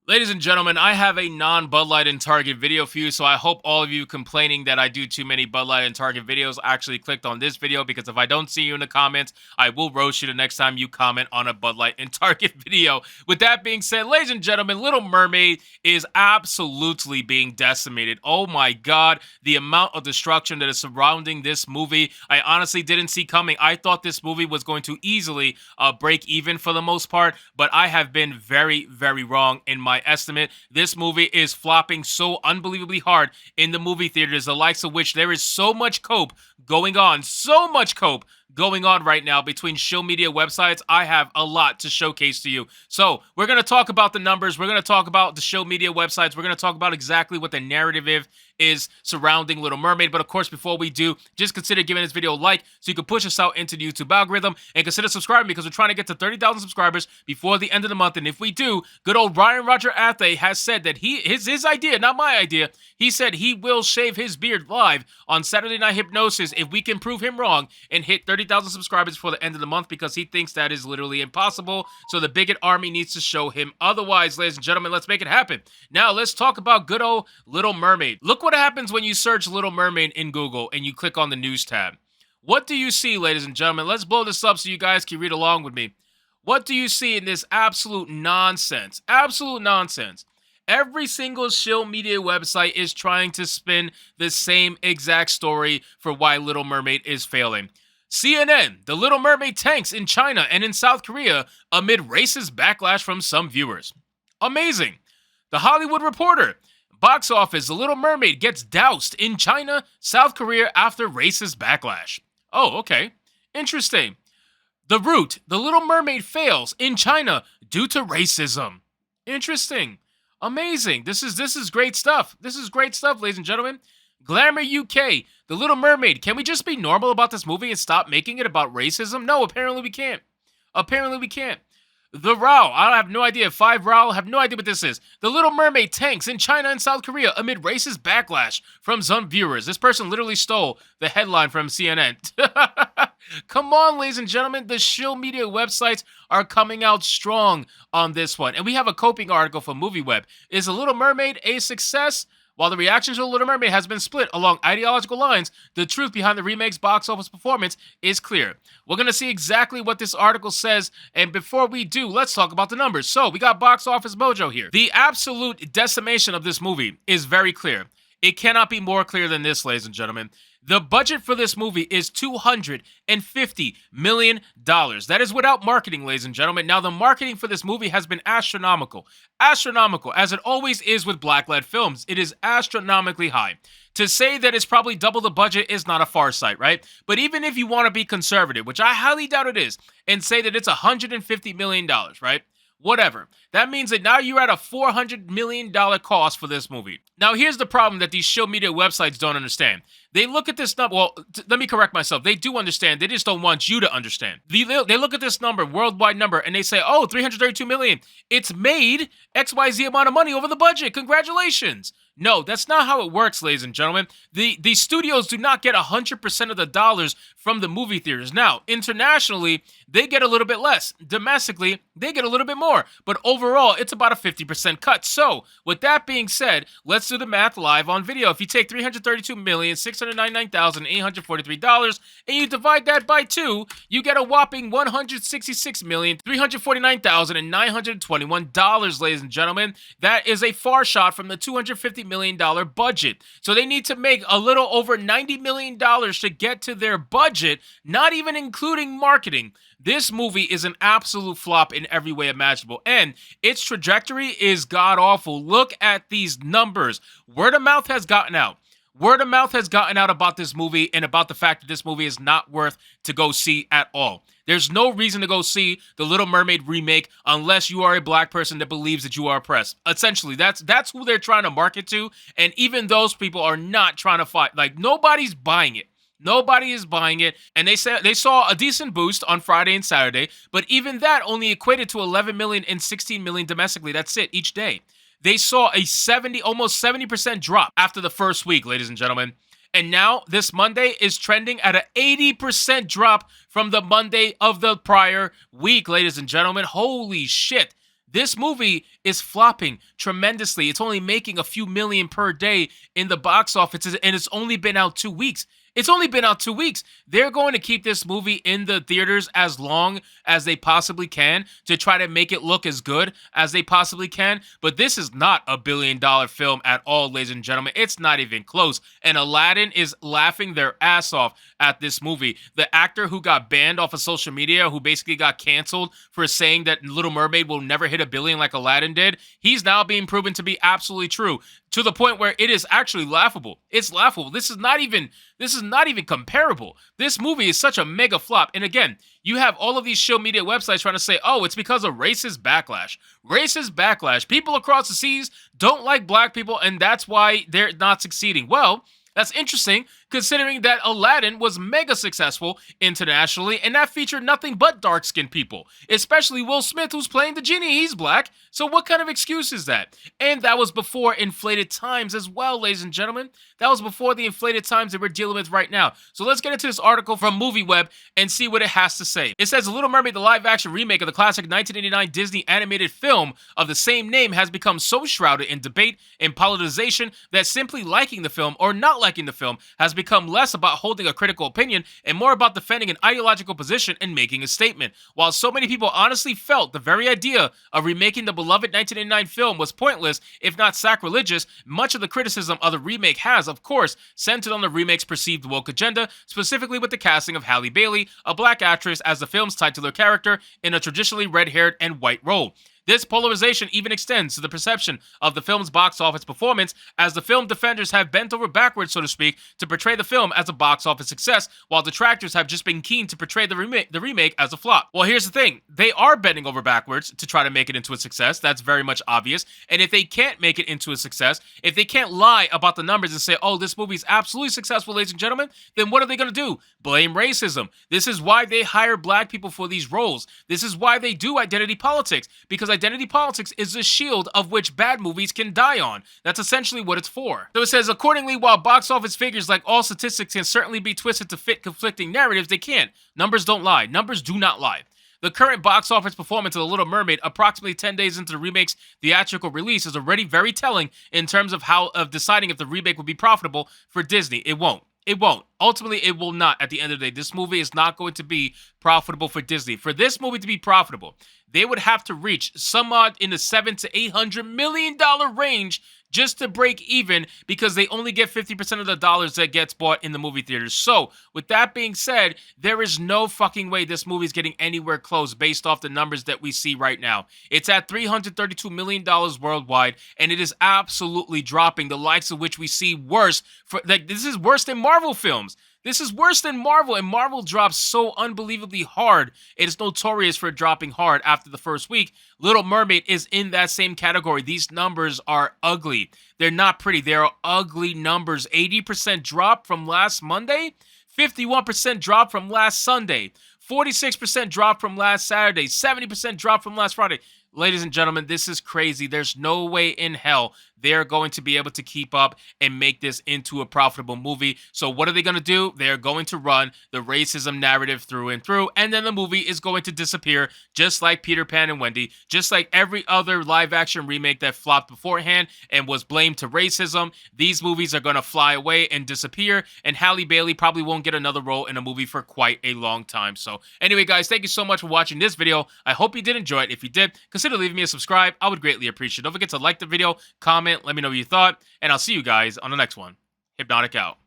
Ladies and gentlemen, I have a non-Bud Light and Target video for you, so I hope all of you complaining that I do too many Bud Light and Target videos actually clicked on this video, because if I don't see you in the comments, I will roast you the next time you comment on a Bud Light and Target video. With that being said, ladies and gentlemen, Little Mermaid is absolutely being decimated. Oh my god, the amount of destruction that is surrounding this movie, I honestly didn't see coming. I thought this movie was going to easily break even for the most part, but I have been very, very wrong in my estimate. This movie is flopping so unbelievably hard in the movie theaters, the likes of which there is so much cope going on, right now between Shill Media websites. I have a lot to showcase to you. So we're going to talk about the numbers. We're going to talk about the Shill Media websites. We're going to talk about exactly what the narrative is surrounding Little Mermaid. But of course, before we do, just consider giving this video a like so you can push us out into the YouTube algorithm, and consider subscribing because we're trying to get to 30,000 subscribers before the end of the month. And if we do, good old Ryan Roger Athay has said that his idea, not my idea, he said he will shave his beard live on Saturday Night Hypnosis if we can prove him wrong and hit 30,000 subscribers before the end of the month, because he thinks that is literally impossible. So the bigot army needs to show him otherwise. Ladies and gentlemen, let's make it happen. Now let's talk about good old Little Mermaid. Look what happens when you search Little Mermaid in Google and you click on the news tab. What do you see, ladies and gentlemen? Let's blow this up so you guys can read along with me. What do you see in this absolute nonsense? Absolute nonsense. Every single Shill Media website is trying to spin the same exact story for why Little Mermaid is failing. CNN, The Little Mermaid tanks in China and in South Korea amid racist backlash from some viewers. Amazing. The Hollywood Reporter, box office, The Little Mermaid gets doused in China, South Korea after racist backlash. Oh, okay. Interesting. The Root, The Little Mermaid fails in China due to racism. Interesting. Amazing. This is great stuff. This is great stuff, ladies and gentlemen. Glamour UK, The Little Mermaid. Can we just be normal about this movie and stop making it about racism? No, apparently we can't. Apparently we can't. The Row, I have no idea. 5 Row, I have no idea what this is. The Little Mermaid tanks in China and South Korea amid racist backlash from some viewers. This person literally stole the headline from CNN. Come on, ladies and gentlemen. The Shill Media websites are coming out strong on this one. And we have a coping article from MovieWeb. Is The Little Mermaid a success? While the reaction to The Little Mermaid has been split along ideological lines, the truth behind the remake's box office performance is clear. We're going to see exactly what this article says, and before we do, let's talk about the numbers. So, we got Box Office Mojo here. The absolute decimation of this movie is very clear. It cannot be more clear than this, ladies and gentlemen. The budget for this movie is $250 million. That is without marketing, ladies and gentlemen. Now, the marketing for this movie has been astronomical. Astronomical, as it always is with Black-led films. It is astronomically high. To say that it's probably double the budget is not a far sight, right? But even if you want to be conservative, which I highly doubt it is, and say that it's $150 million, right? Whatever. That means that now you're at a $400 million cost for this movie. Now, here's the problem that these Shill Media websites don't understand. They look at this number, well, let me correct myself. They do understand. They just don't want you to understand. They look at this number, worldwide number, and they say, oh, $332 million. It's made XYZ amount of money over the budget. Congratulations. No, that's not how it works, ladies and gentlemen. The studios do not get 100% of the dollars from the movie theaters. Now, internationally, they get a little bit less. Domestically, they get a little bit more. But overall, it's about a 50% cut. So, with that being said, let's do the math live on video. If you take $332,699,843 and you divide that by 2, you get a whopping $166,349,921, ladies and gentlemen. That is a far shot from the $250 million budget. So they need to make a little over $90 million to get to their budget, not even including marketing. This movie is an absolute flop in every way imaginable, and its trajectory is god-awful. Look at these numbers. Word of mouth has gotten out. Word of mouth has gotten out about this movie and about the fact that this movie is not worth to go see at all. There's no reason to go see the Little Mermaid remake unless you are a black person that believes that you are oppressed. Essentially, that's who they're trying to market to, and even those people are not trying to fight. Like, nobody's buying it. Nobody is buying it, and they saw a decent boost on Friday and Saturday, but even that only equated to 11 million and 16 million domestically. That's it, each day. They saw a almost 70% drop after the first week, ladies and gentlemen. And now, this Monday is trending at an 80% drop from the Monday of the prior week, ladies and gentlemen. Holy shit. This movie is flopping tremendously. It's only making a few million per day in the box office, and it's only been out 2 weeks. It's only been out 2 weeks. They're going to keep this movie in the theaters as long as they possibly can to try to make it look as good as they possibly can. But this is not a billion-dollar film at all, ladies and gentlemen. It's not even close. And Aladdin is laughing their ass off at this movie. The actor who got banned off of social media, who basically got canceled for saying that Little Mermaid will never hit $1 billion like Aladdin did, he's now being proven to be absolutely true, to the point where it is actually laughable. It's laughable. This is not even comparable. This movie is such a mega flop. And again, you have all of these Shill media websites trying to say, oh, it's because of racist backlash. Racist backlash. People across the seas don't like black people, and that's why they're not succeeding. Well, that's interesting, considering that Aladdin was mega successful internationally, and that featured nothing but dark-skinned people, especially Will Smith, who's playing the genie. He's black. So what kind of excuse is that? And that was before inflated times as well, ladies and gentlemen. That was before the inflated times that we're dealing with right now. So let's get into this article from MovieWeb and see what it has to say. It says, The Little Mermaid, the live-action remake of the classic 1989 Disney animated film of the same name, has become so shrouded in debate and politicization that simply liking the film or not liking the film has become less about holding a critical opinion and more about defending an ideological position and making a statement. While so many people honestly felt the very idea of remaking the beloved 1989 film was pointless, if not sacrilegious, much of the criticism of the remake has, of course, centered on the remake's perceived woke agenda, specifically with the casting of Halle Bailey, a black actress, as the film's titular character in a traditionally red-haired and white role. This polarization even extends to the perception of the film's box office performance, as the film defenders have bent over backwards, so to speak, to portray the film as a box office success, while detractors have just been keen to portray the remake as a flop. Well, here's the thing. They are bending over backwards to try to make it into a success. That's very much obvious. And if they can't make it into a success, if they can't lie about the numbers and say, oh, this movie is absolutely successful, ladies and gentlemen, then what are they going to do? Blame racism. This is why they hire black people for these roles. This is why they do identity politics, because identity politics is the shield of which bad movies can die on. That's essentially what it's for. So it says, accordingly, while box office figures, like all statistics, can certainly be twisted to fit conflicting narratives, they can't. Numbers don't lie. Numbers do not lie. The current box office performance of The Little Mermaid, approximately 10 days into the remake's theatrical release, is already very telling in terms of deciding if the remake would be profitable for Disney. It won't. It won't. Ultimately, it will not. At the end of the day, this movie is not going to be profitable for Disney. For this movie to be profitable, they would have to reach somewhat in the $700 to $800 million range just to break even, because they only get 50% of the dollars that gets bought in the movie theaters. So, with that being said, there is no fucking way this movie is getting anywhere close based off the numbers that we see right now. It's at $332 million worldwide, and it is absolutely dropping, the likes of which we see worse. This is worse than Marvel films. This is worse than Marvel, and Marvel drops so unbelievably hard. It is notorious for dropping hard after the first week. Little Mermaid is in that same category. These numbers are ugly. They're not pretty. They are ugly numbers. 80% drop from last Monday, 51% drop from last Sunday, 46% drop from last Saturday, 70% drop from last Friday. Ladies and gentlemen, this is crazy. There's no way in hell they're going to be able to keep up and make this into a profitable movie. So what are they going to do? They're going to run the racism narrative through and through, and then the movie is going to disappear, just like Peter Pan and Wendy, just like every other live-action remake that flopped beforehand and was blamed to racism. These movies are going to fly away and disappear, and Halle Bailey probably won't get another role in a movie for quite a long time. So anyway, guys, thank you so much for watching this video. I hope you did enjoy it. If you did, consider leaving me a subscribe. I would greatly appreciate it. Don't forget to like the video, comment, let me know what you thought, and I'll see you guys on the next one. Hypnotic out.